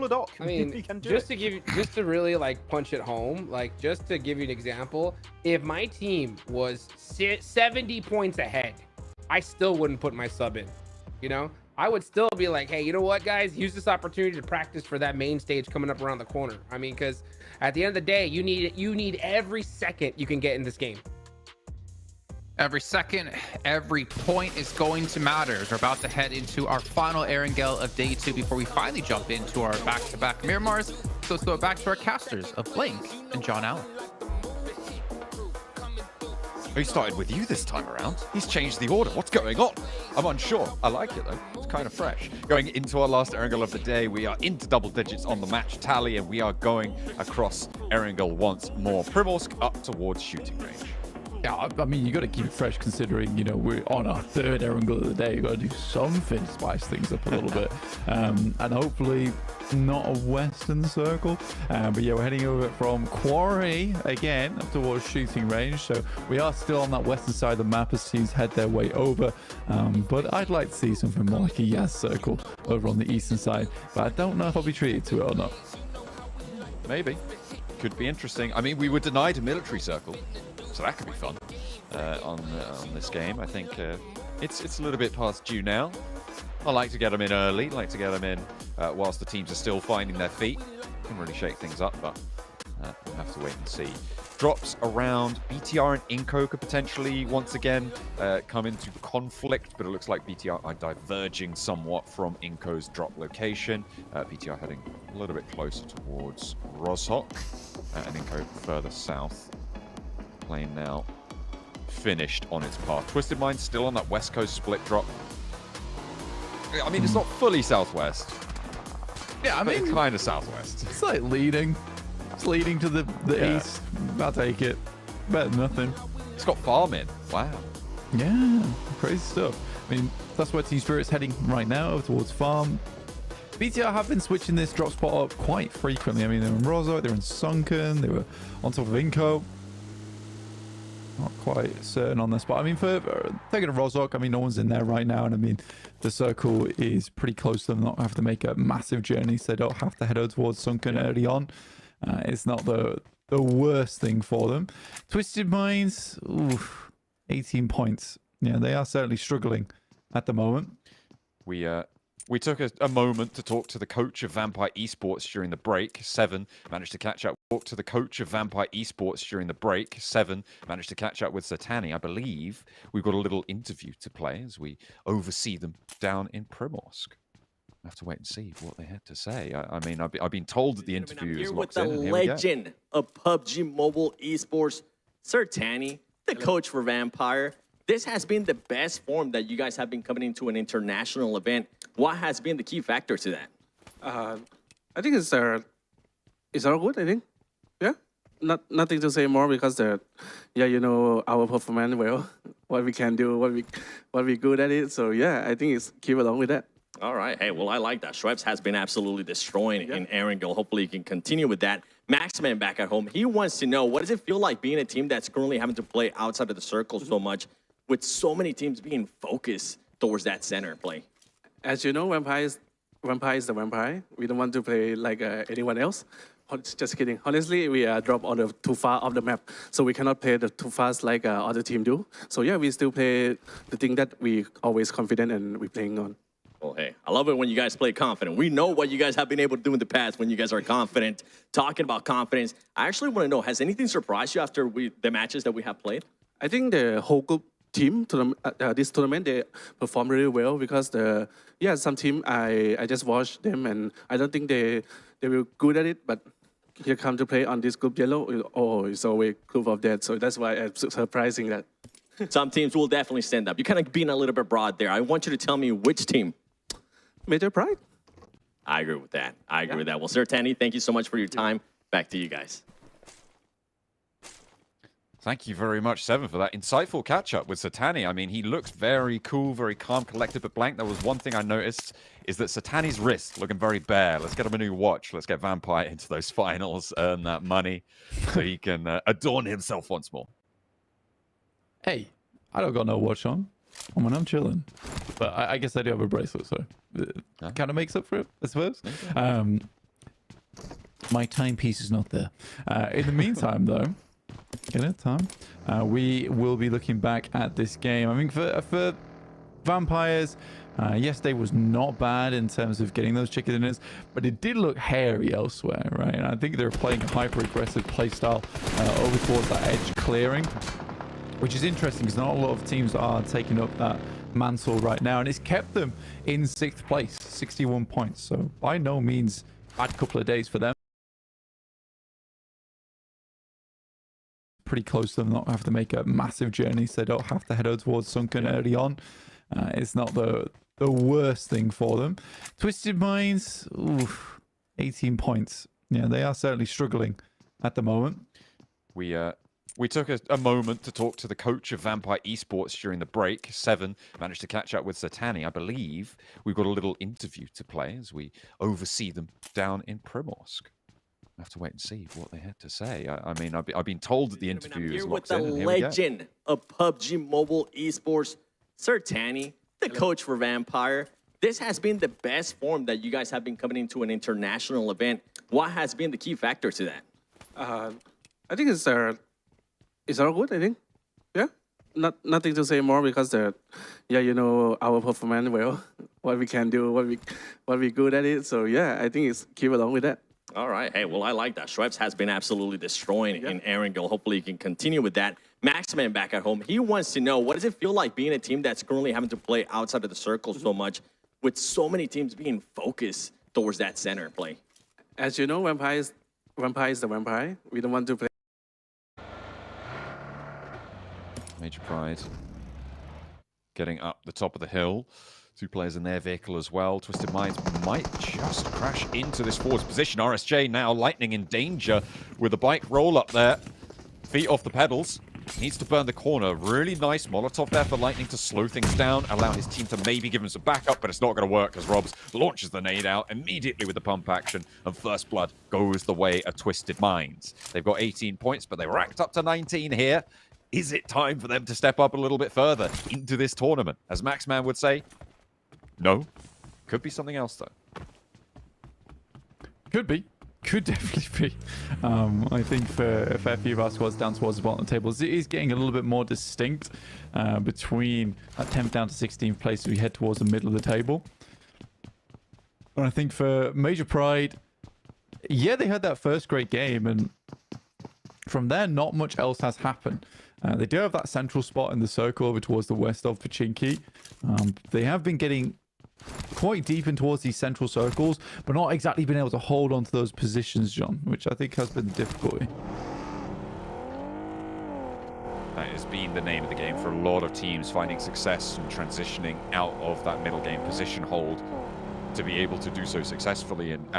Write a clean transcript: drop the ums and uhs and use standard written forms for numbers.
a dock. I mean, you can do just it. to really like punch it home, like just to give you an example, if my team was 70 points ahead, I still wouldn't put my sub in. You know, I would still be like, hey, you know what, guys, use this opportunity to practice for that main stage coming up around the corner. I mean, because at the end of the day, you need every second you can get in this game. Every second, every point is going to matter. We're about to head into our final Erangel of day 2 before we finally jump into our back-to-back Miramars. So let's go back to our casters of Blink and John Allen. He started with you this time around. He's changed the order. What's going on? I'm unsure. I like it though. It's kind of fresh. Going into our last Erangel of the day, we are into double digits on the match tally, and we are going across Erangel once more. Primorsk up towards shooting range. Yeah, I mean, you got to keep it fresh considering, you know, we're on our third Erangel of the day. You got to do something to spice things up a little bit. And hopefully not a Western circle. But yeah, we're heading over from Quarry again up towards shooting range. So we are still on that Western side of the map as teams head their way over. But I'd like to see something more like a Yaz circle over on the Eastern side. But I don't know if I'll be treated to it or not. Maybe. Could be interesting. I mean, we were denied a military circle, so that could be fun on this game. I think it's a little bit past due now. I like to get them in early, like to get them in whilst the teams are still finding their feet. Can really shake things up, but we'll have to wait and see. Drops around BTR and Inco could potentially once again come into conflict, but it looks like BTR are diverging somewhat from Inco's drop location. BTR heading a little bit closer towards Rozhok, and Inco further south. Plane now finished on its path. Twisted Mind still on that west coast split drop. I mean, it's not fully southwest. Yeah, I mean, it's kind of southwest. It's like leading. It's leading to the east. I'll take it. Better than nothing. It's got farm in. Wow. Yeah, crazy stuff. I mean, that's where Team Spirit's heading right now, over towards farm. BTR have been switching this drop spot up quite frequently. I mean, they're in Rozhok, they're in Sunken, they were on top of Inco. Not quite certain on this, but I mean, for taking a Rozhok, I mean, no one's in there right now, and I mean, the circle is pretty close to them. Not have to make a massive journey, so they don't have to head over towards Sunken early on. It's not the worst thing for them. Twisted Minds, oof, 18 points. Yeah, they are certainly struggling at the moment. We took a moment to talk to the coach of Vampire Esports during the break. Seven managed to catch up. Talk to the coach of Vampire Esports during the break. Seven managed to catch up with Satani. I believe we've got a little interview to play as we oversee them down in Primorsk. I have to wait and see what they had to say. I mean, I've been told that the interview is locked in. Here with the legend of PUBG Mobile Esports, Satani, the coach for Vampire. This has been the best form that you guys have been coming into an international event. What has been the key factor to that? I think it's all good. I think, yeah, nothing to say more because yeah, you know our performance well, what we can do, what we good at it. So yeah, I think it's keep along with that. All right. Hey, well, I like that. Schweppes has been absolutely destroying in Erangel. Hopefully, you can continue with that. Maxman back at home. He wants to know, what does it feel like being a team that's currently having to play outside of the circle so much, with so many teams being focused towards that center play? As you know, Vampire is the Vampire. We don't want to play like anyone else. Just kidding. Honestly, we drop on the too far off the map, so we cannot play the too fast like other team do. So yeah, we still play the thing that we always confident and we playing on. Well, hey, I love it when you guys play confident. We know what you guys have been able to do in the past when you guys are confident. Talking about confidence, I actually want to know, has anything surprised you after the matches that we have played? I think the whole group team this tournament, they performed really well because some team I just watched them and I don't think they were good at it, but here come to play on this group yellow. Oh, it's always group of death, so that's why it's surprising that. Some teams will definitely stand up. You're kind of being a little bit broad there. I want you to tell me which team. Major Pride. I agree with that. I agree with that. Well, Sir Tanny, thank you so much for your time. Back to you guys. Thank you very much, Seven, for that insightful catch-up with Satani. I mean, he looks very cool, very calm, collected, but blank. There was one thing I noticed, is that Satani's wrist looking very bare. Let's get him a new watch. Let's get Vampire into those finals, earn that money, so he can adorn himself once more. Hey, I don't got no watch on. I'm chilling. But I guess I do have a bracelet, so it kind of makes up for it, I suppose. My timepiece is not there. In the meantime, though, we will be looking back at this game. I mean, for Vampires, yesterday was not bad in terms of getting those chicken dinners, but it did look hairy elsewhere, right? And I think they're playing a hyper-aggressive playstyle over towards that edge clearing, which is interesting because not a lot of teams are taking up that mantle right now, and it's kept them in 6th place, 61 points. So by no means bad couple of days for them. Pretty close to them not have to make a massive journey, so they don't have to head out towards Sunken early on. It's not the worst thing for them. Twisted Minds, oof, 18 points. Yeah, they are certainly struggling at the moment. We took a moment to talk to the coach of Vampire Esports during the break. Seven managed to catch up with Satani. I believe we've got a little interview to play as we oversee them down in Primorsk. I have to wait and see what they had to say. I mean, I've been told that the interview is locked in. Here with the legend of PUBG Mobile Esports, Sir Tanny, the coach for Vampire. This has been the best form that you guys have been coming into an international event. What has been the key factor to that? I think it's all good. I think, yeah, nothing to say more because yeah, you know our performance well, what we can do, what we good at it. So yeah, I think it's keep along with that. All right. Hey, well, I like that. Schweppes has been absolutely destroying in Erangel. Hopefully, you can continue with that. Maxman back at home. He wants to know, what does it feel like being a team that's currently having to play outside of the circle so much, with so many teams being focused towards that center play? As you know, Vampire is the Vampire. We don't want to play. Major Pride getting up the top of the hill. 2 players in their vehicle as well. Twisted Minds might just crash into this forward position. RSJ now, Lightning in danger with the bike roll up there. Feet off the pedals. Needs to burn the corner. Really nice Molotov there for Lightning to slow things down, allow his team to maybe give him some backup, but it's not going to work as Robs launches the nade out immediately with the pump action, and First Blood goes the way of Twisted Minds. They've got 18 points, but they racked up to 19 here. Is it time for them to step up a little bit further into this tournament? As Maxman would say, no. Could be something else, though. Could be. Could definitely be. I think for a fair few of our squads down towards the bottom of the tables, it is getting a little bit more distinct between that 10th down to 16th place as we head towards the middle of the table. And I think for Major Pride, yeah, they had that first great game, and from there, not much else has happened. They do have that central spot in the circle over towards the west of Pmgc. They have been getting quite deep in towards these central circles, but not exactly been able to hold on to those positions, John, which I think has been the difficulty. That has been the name of the game for a lot of teams, finding success and transitioning out of that middle game position hold to be able to do so successfully and